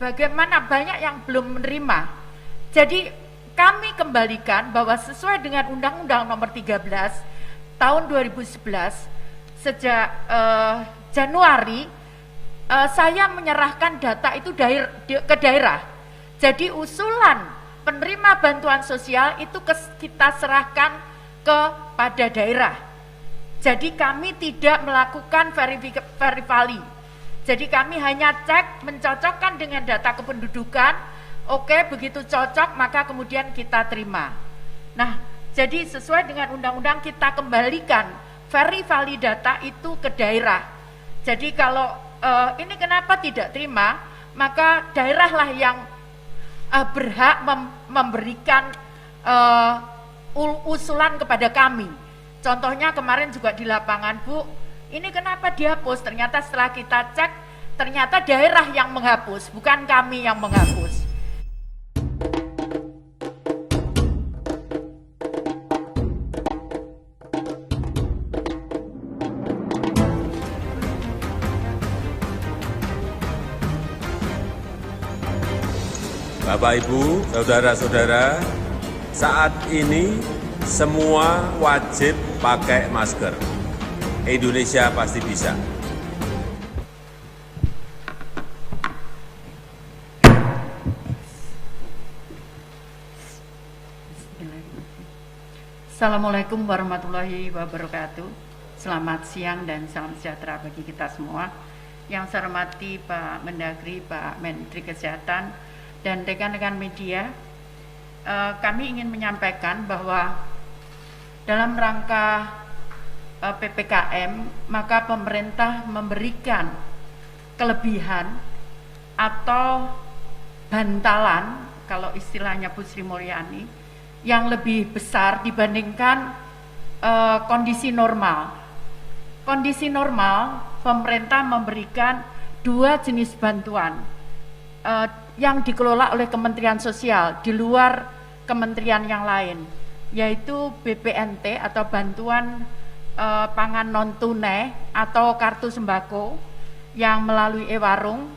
bagaimana banyak yang belum menerima. Jadi kami kembalikan bahwa sesuai dengan Undang-Undang Nomor 13 tahun 2011 sejak Januari saya menyerahkan data itu ke daerah. Jadi usulan penerima bantuan sosial itu kita serahkan kepada daerah. Jadi kami tidak melakukan verifali. Jadi kami hanya cek, mencocokkan dengan data kependudukan. Oke, begitu cocok maka kemudian kita terima. Nah, jadi sesuai dengan undang-undang kita kembalikan verifali data itu ke daerah. Jadi kalau ini kenapa tidak terima, maka daerahlah yang berhak memberikan usulan kepada kami. Contohnya kemarin juga di lapangan, Bu, ini kenapa dihapus? Ternyata setelah kita cek, ternyata daerah yang menghapus, bukan kami yang menghapus. Bapak, Ibu, saudara-saudara, saat ini semua wajib pakai masker. Indonesia pasti bisa. Assalamualaikum warahmatullahi wabarakatuh. Selamat siang dan salam sejahtera bagi kita semua. Yang saya hormati Pak Mendagri, Pak Menteri Kesehatan, dan rekan-rekan media, kami ingin menyampaikan bahwa dalam rangka PPKM, maka pemerintah memberikan kelebihan atau bantalan, kalau istilahnya Bu Sri Mulyani, yang lebih besar dibandingkan kondisi normal. Kondisi normal, pemerintah memberikan 2 jenis bantuan yang dikelola oleh Kementerian Sosial di luar kementerian yang lain, yaitu BPNT atau bantuan pangan non tunai atau kartu sembako yang melalui e-warung.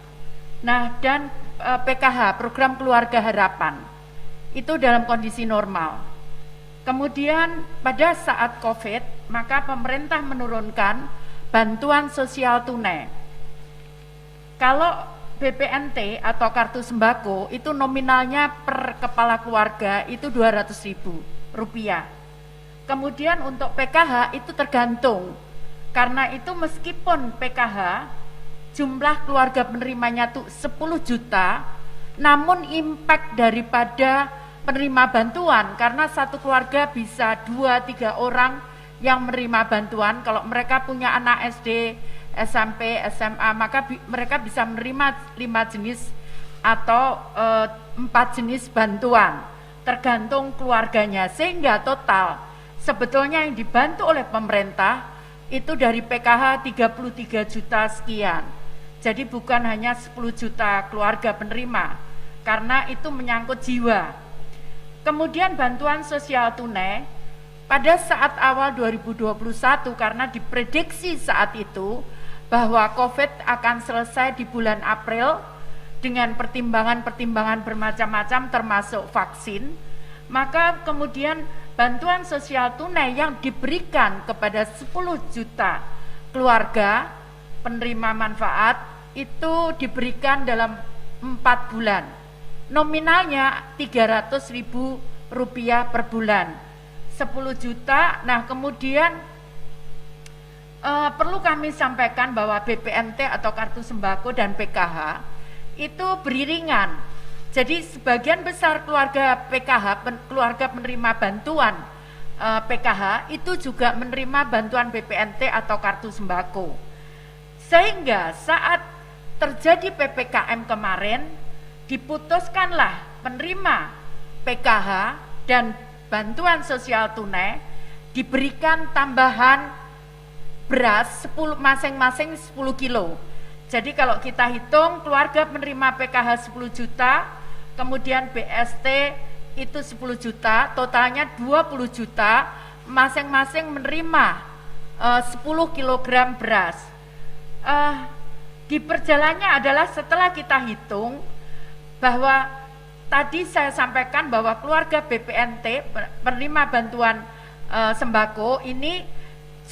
Nah, dan PKH, program keluarga harapan, itu dalam kondisi normal. Kemudian pada saat COVID, maka pemerintah menurunkan bantuan sosial tunai. Kalau BPNT atau kartu sembako itu nominalnya per kepala keluarga itu Rp200.000. Kemudian untuk PKH itu tergantung, karena itu meskipun PKH jumlah keluarga penerimanya tuh 10 juta, namun impact daripada penerima bantuan, karena satu keluarga bisa 2-3 orang yang menerima bantuan. Kalau mereka punya anak SD, SMP, SMA, maka mereka bisa menerima 5 jenis atau 4 jenis bantuan, tergantung keluarganya, sehingga total sebetulnya yang dibantu oleh pemerintah itu dari PKH 33 juta sekian. Jadi bukan hanya 10 juta keluarga penerima, karena itu menyangkut jiwa. Kemudian bantuan sosial tunai pada saat awal 2021, karena diprediksi saat itu bahwa COVID akan selesai di bulan April dengan pertimbangan-pertimbangan bermacam-macam termasuk vaksin, maka kemudian bantuan sosial tunai yang diberikan kepada 10 juta keluarga penerima manfaat itu diberikan dalam 4 bulan. Nominalnya Rp300.000 per bulan, 10 juta. Nah, kemudian perlu kami sampaikan bahwa BPNT atau kartu sembako dan PKH itu beriringan. Jadi sebagian besar keluarga PKH, keluarga penerima bantuan PKH itu juga menerima bantuan BPNT atau kartu sembako. Sehingga saat terjadi PPKM kemarin, diputuskanlah penerima PKH dan bantuan sosial tunai diberikan tambahan beras masing-masing 10 kilo. Jadi kalau kita hitung keluarga penerima PKH 10 juta, kemudian BST itu 10 juta, totalnya 20 juta, masing-masing menerima 10 kg beras. Di perjalannya adalah setelah kita hitung, bahwa tadi saya sampaikan bahwa keluarga BPNT penerima bantuan sembako ini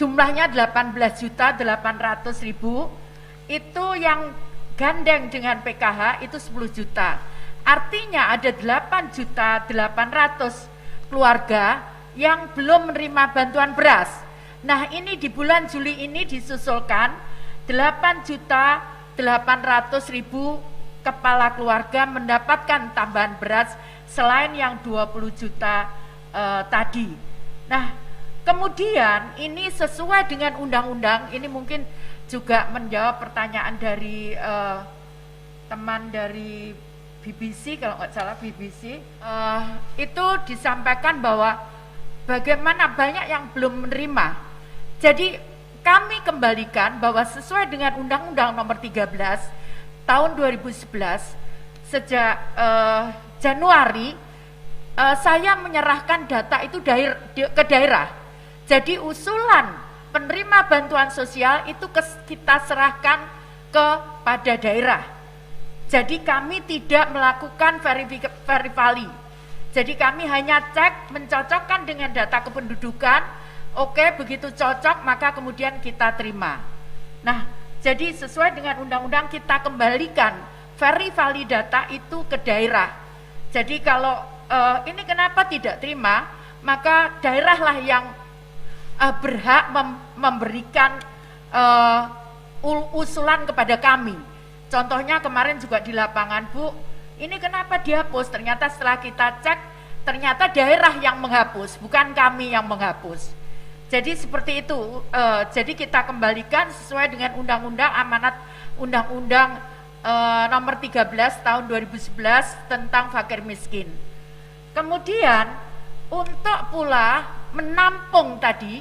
jumlahnya 18.800.000, itu yang gandeng dengan PKH itu 10 juta. Artinya ada 8.800.000 keluarga yang belum menerima bantuan beras. Nah, ini di bulan Juli ini disusulkan 8.800.000 kepala keluarga mendapatkan tambahan beras selain yang 20 juta tadi. Nah, kemudian ini sesuai dengan undang-undang, ini mungkin juga menjawab pertanyaan dari teman dari BBC, kalau nggak salah BBC, itu disampaikan bahwa bagaimana banyak yang belum menerima. Jadi kami kembalikan bahwa sesuai dengan Undang-Undang Nomor 13 tahun 2011, sejak Januari saya menyerahkan data itu ke daerah. Jadi usulan penerima bantuan sosial itu kita serahkan kepada daerah. Jadi kami tidak melakukan verifali. Jadi kami hanya cek, mencocokkan dengan data kependudukan. Oke, begitu cocok maka kemudian kita terima. Nah, jadi sesuai dengan undang-undang kita kembalikan verifali data itu ke daerah. Jadi kalau ini kenapa tidak terima, maka daerahlah yang berhak memberikan usulan kepada kami. Contohnya kemarin juga di lapangan, Bu, ini kenapa dihapus? Ternyata setelah kita cek, ternyata daerah yang menghapus, bukan kami yang menghapus. Jadi seperti itu. Jadi kita kembalikan sesuai dengan undang-undang amanat Undang-Undang Nomor 13 tahun 2011 tentang fakir miskin. Kemudian untuk pula menampung tadi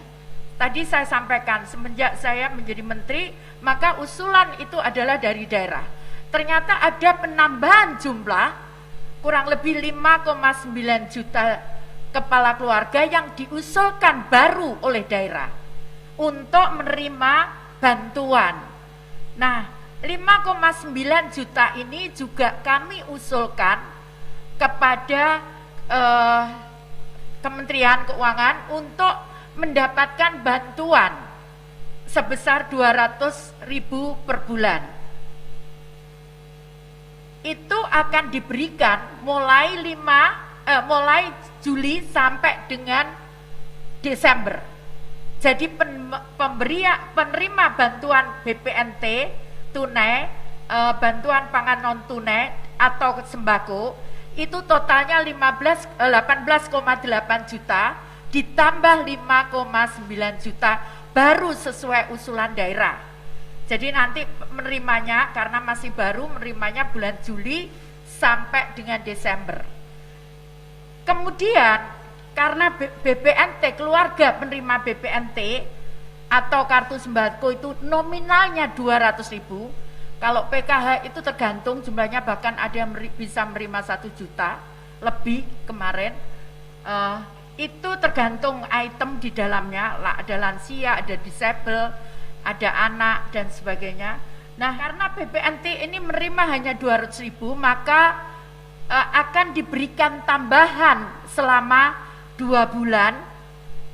saya sampaikan semenjak saya menjadi menteri, maka usulan itu adalah dari daerah. Ternyata ada penambahan jumlah kurang lebih 5,9 juta kepala keluarga yang diusulkan baru oleh daerah untuk menerima bantuan. Nah, 5,9 juta ini juga kami usulkan kepada Kementerian Keuangan untuk mendapatkan bantuan sebesar 200.000 per bulan. Itu akan diberikan mulai Juli sampai dengan Desember. Jadi penerima bantuan BPNT tunai, bantuan pangan non tunai atau sembako itu totalnya 18,8 juta ditambah 5,9 juta baru sesuai usulan daerah. Jadi nanti menerimanya karena masih baru, menerimanya bulan Juli sampai dengan Desember. Kemudian karena BPNT, keluarga penerima BPNT atau kartu sembako itu nominalnya 200.000, kalau PKH itu tergantung jumlahnya, bahkan ada yang bisa menerima 1 juta lebih kemarin. Itu tergantung item di dalamnya, ada lansia, ada disable, ada anak dan sebagainya. Nah, karena BPNT ini menerima hanya 200.000, maka akan diberikan tambahan selama 2 bulan,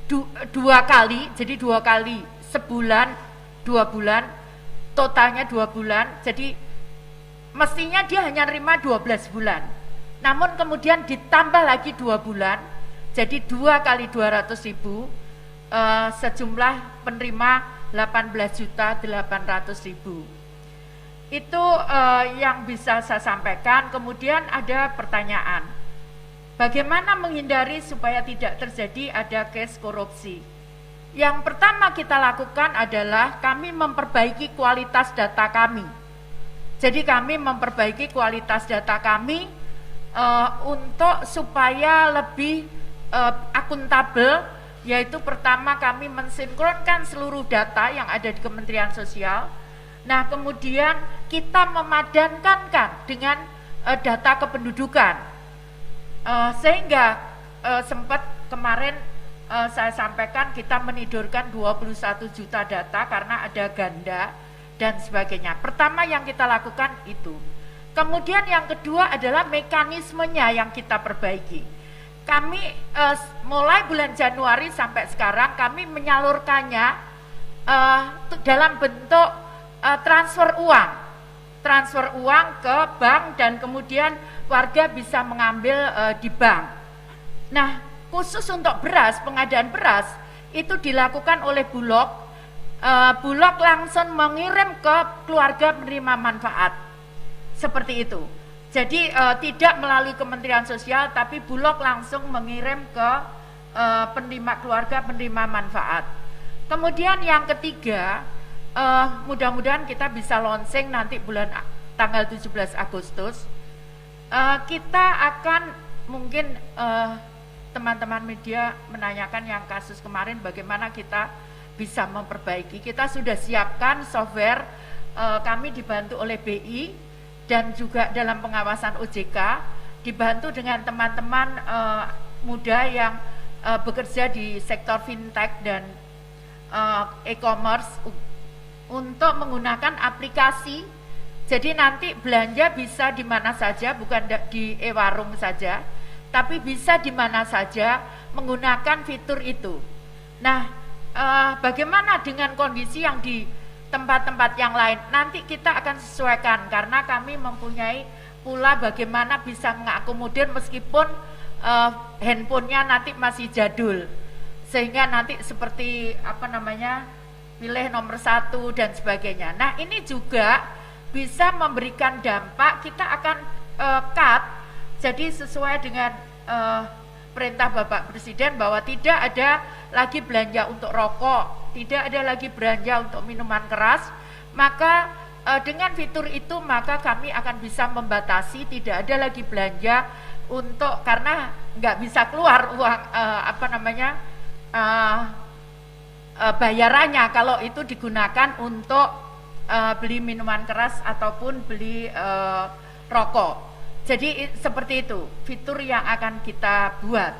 2 kali, jadi 2 kali sebulan, 2 bulan, totalnya 2 bulan. Jadi mestinya dia hanya nerima 12 bulan, namun kemudian ditambah lagi 2 bulan, jadi 2 kali 200.000, sejumlah penerima 18.800.000. Itu yang bisa saya sampaikan. Kemudian ada pertanyaan, bagaimana menghindari supaya tidak terjadi ada case korupsi? Yang pertama kita lakukan adalah kami memperbaiki kualitas data kami. Jadi kami memperbaiki kualitas data kami untuk supaya lebih akuntabel, yaitu pertama kami mensinkronkan seluruh data yang ada di Kementerian Sosial. Nah, kemudian kita memadankan dengan data kependudukan, sehingga sempat kemarin saya sampaikan kita menidurkan 21 juta data karena ada ganda dan sebagainya. Pertama yang kita lakukan itu. Kemudian yang kedua adalah mekanismenya yang kita perbaiki. Kami mulai bulan Januari sampai sekarang kami menyalurkannya dalam bentuk transfer uang ke bank dan kemudian warga bisa mengambil di bank. Nah, khusus untuk beras, pengadaan beras itu dilakukan oleh Bulog. Bulog langsung mengirim ke keluarga penerima manfaat. Seperti itu. Jadi tidak melalui Kementerian Sosial, tapi Bulog langsung mengirim ke keluarga penerima manfaat. Kemudian yang ketiga, mudah-mudahan kita bisa launching nanti tanggal 17 Agustus. Kita akan mungkin teman-teman media menanyakan yang kasus kemarin bagaimana kita bisa memperbaiki. Kita sudah siapkan software, kami dibantu oleh BI dan juga dalam pengawasan OJK, dibantu dengan teman-teman muda yang bekerja di sektor fintech dan e-commerce untuk menggunakan aplikasi. Jadi nanti belanja bisa di mana saja, bukan di e-warung saja, tapi bisa di mana saja menggunakan fitur itu. Nah, bagaimana dengan kondisi yang di tempat-tempat yang lain? Nanti kita akan sesuaikan karena kami mempunyai pula bagaimana bisa mengakomodir meskipun handphonenya nanti masih jadul, sehingga nanti seperti pilih nomor 1 dan sebagainya. Nah, ini juga bisa memberikan dampak. Kita akan cut, jadi sesuai dengan perintah Bapak Presiden bahwa tidak ada lagi belanja untuk rokok, tidak ada lagi belanja untuk minuman keras. Maka dengan fitur itu maka kami akan bisa membatasi, tidak ada lagi belanja untuk, karena nggak bisa keluar uang bayarannya kalau itu digunakan untuk beli minuman keras ataupun beli rokok. Jadi seperti itu fitur yang akan kita buat.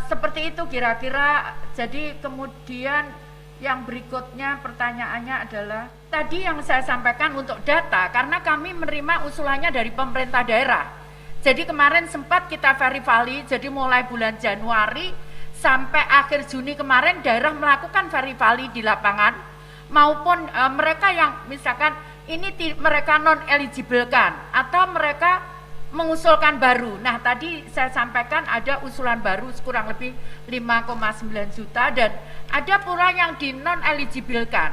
Seperti itu kira-kira. Jadi kemudian yang berikutnya pertanyaannya adalah tadi yang saya sampaikan untuk data, karena kami menerima usulannya dari pemerintah daerah. Jadi kemarin sempat kita verifali, jadi mulai bulan Januari sampai akhir Juni kemarin daerah melakukan verifali di lapangan, maupun mereka yang misalkan ini mereka non-eligible kan, atau mereka mengusulkan baru. Nah, tadi saya sampaikan ada usulan baru kurang lebih 5,9 juta dan ada pula yang di non-eligible kan.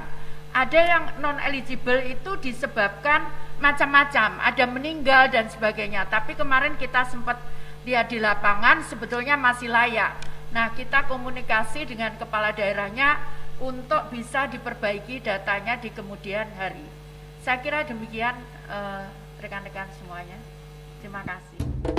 Ada yang non-eligible itu disebabkan macam-macam, ada meninggal dan sebagainya. Tapi kemarin kita sempat lihat di lapangan sebetulnya masih layak. Nah, kita komunikasi dengan kepala daerahnya untuk bisa diperbaiki datanya di kemudian hari. Saya kira demikian rekan-rekan semuanya. Terima kasih.